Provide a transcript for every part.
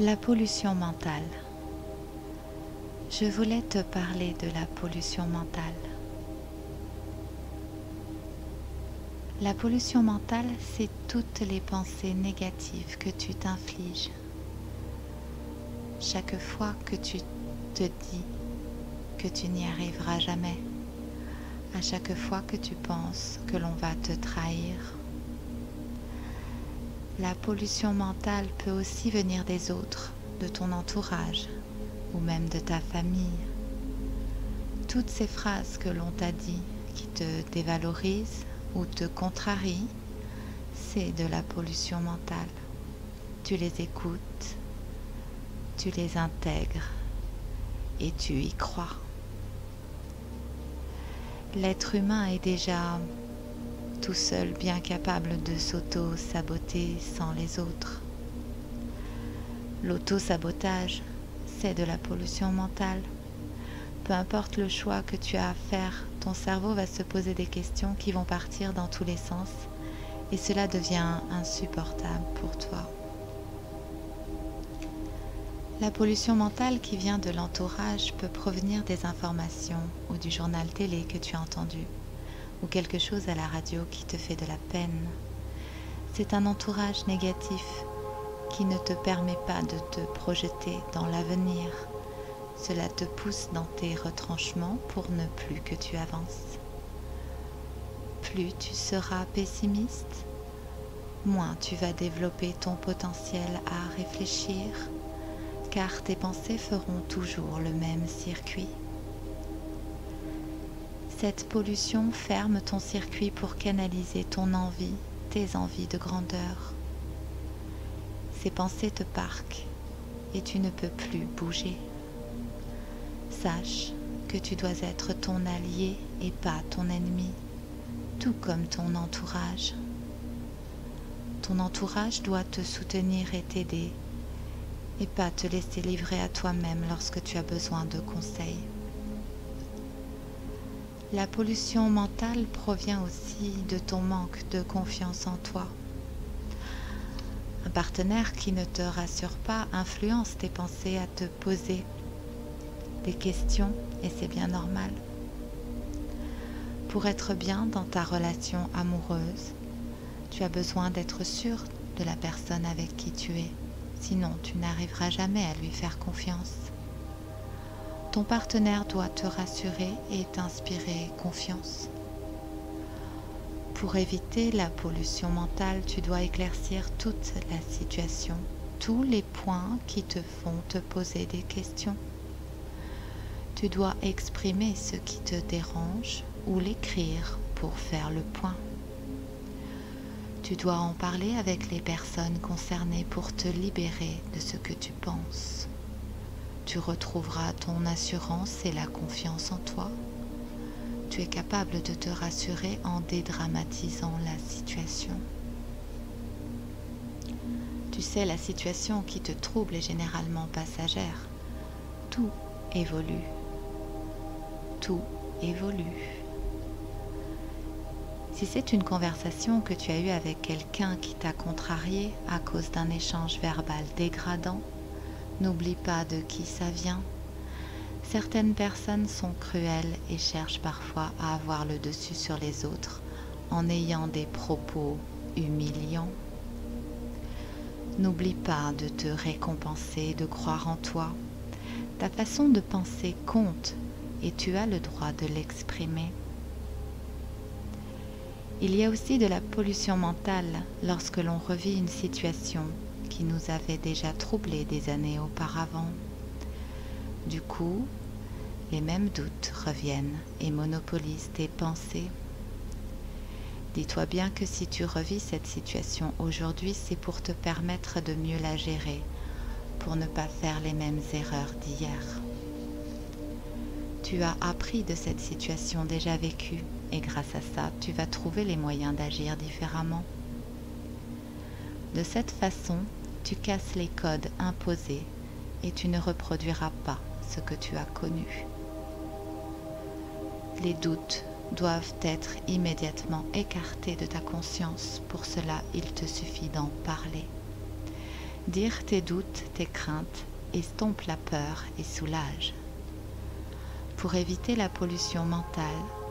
La pollution mentale. Je voulais te parler de la pollution mentale. La pollution mentale, c'est toutes les pensées négatives que tu t'infliges. Chaque fois que tu te dis que tu n'y arriveras jamais, à chaque fois que tu penses que l'on va te trahir. La pollution mentale peut aussi venir des autres, de ton entourage ou même de ta famille. Toutes ces phrases que l'on t'a dit qui te dévalorisent ou te contrarient, c'est de la pollution mentale. Tu les écoutes, tu les intègres et tu y crois. L'être humain est déjà tout seul bien capable de s'auto-saboter sans les autres. L'auto-sabotage, c'est de la pollution mentale. Peu importe le choix que tu as à faire, ton cerveau va se poser des questions qui vont partir dans tous les sens et cela devient insupportable pour toi. La pollution mentale qui vient de l'entourage peut provenir des informations ou du journal télé que tu as entendu ou quelque chose à la radio qui te fait de la peine. C'est un entourage négatif qui ne te permet pas de te projeter dans l'avenir. Cela te pousse dans tes retranchements pour ne plus que tu avances. Plus tu seras pessimiste, moins tu vas développer ton potentiel à réfléchir, car tes pensées feront toujours le même circuit. Cette pollution ferme ton circuit pour canaliser ton envie, tes envies de grandeur. Ces pensées te parquent et tu ne peux plus bouger. Sache que tu dois être ton allié et pas ton ennemi, tout comme ton entourage. Ton entourage doit te soutenir et t'aider, et pas te laisser livrer à toi-même lorsque tu as besoin de conseils. La pollution mentale provient aussi de ton manque de confiance en toi. Un partenaire qui ne te rassure pas influence tes pensées à te poser des questions et c'est bien normal. Pour être bien dans ta relation amoureuse, tu as besoin d'être sûr de la personne avec qui tu es, sinon tu n'arriveras jamais à lui faire confiance. Ton partenaire doit te rassurer et t'inspirer confiance. Pour éviter la pollution mentale, tu dois éclaircir toute la situation, tous les points qui te font te poser des questions. Tu dois exprimer ce qui te dérange ou l'écrire pour faire le point. Tu dois en parler avec les personnes concernées pour te libérer de ce que tu penses. Tu retrouveras ton assurance et la confiance en toi. Tu es capable de te rassurer en dédramatisant la situation. Tu sais, la situation qui te trouble est généralement passagère. Tout évolue. Tout évolue. Si c'est une conversation que tu as eue avec quelqu'un qui t'a contrarié à cause d'un échange verbal dégradant, n'oublie pas de qui ça vient. Certaines personnes sont cruelles et cherchent parfois à avoir le dessus sur les autres en ayant des propos humiliants. N'oublie pas de te récompenser, de croire en toi. Ta façon de penser compte et tu as le droit de l'exprimer. Il y a aussi de la pollution mentale lorsque l'on revit une situation qui nous avait déjà troublés des années auparavant. Du coup, les mêmes doutes reviennent et monopolisent tes pensées. Dis-toi bien que si tu revis cette situation aujourd'hui, c'est pour te permettre de mieux la gérer, pour ne pas faire les mêmes erreurs d'hier. Tu as appris de cette situation déjà vécue et grâce à ça, tu vas trouver les moyens d'agir différemment. De cette façon, tu casses les codes imposés et tu ne reproduiras pas ce que tu as connu. Les doutes doivent être immédiatement écartés de ta conscience. Pour cela, il te suffit d'en parler. Dire tes doutes, tes craintes, estompe la peur et soulage. Pour éviter la pollution mentale,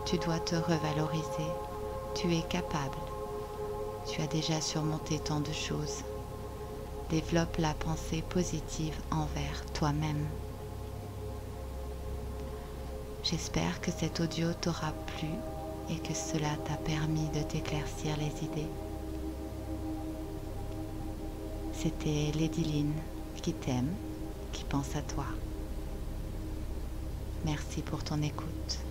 tu dois te revaloriser. Tu es capable. Tu as déjà surmonté tant de choses. Développe la pensée positive envers toi-même. J'espère que cet audio t'aura plu et que cela t'a permis de t'éclaircir les idées. C'était Lady Lynn qui t'aime, qui pense à toi. Merci pour ton écoute.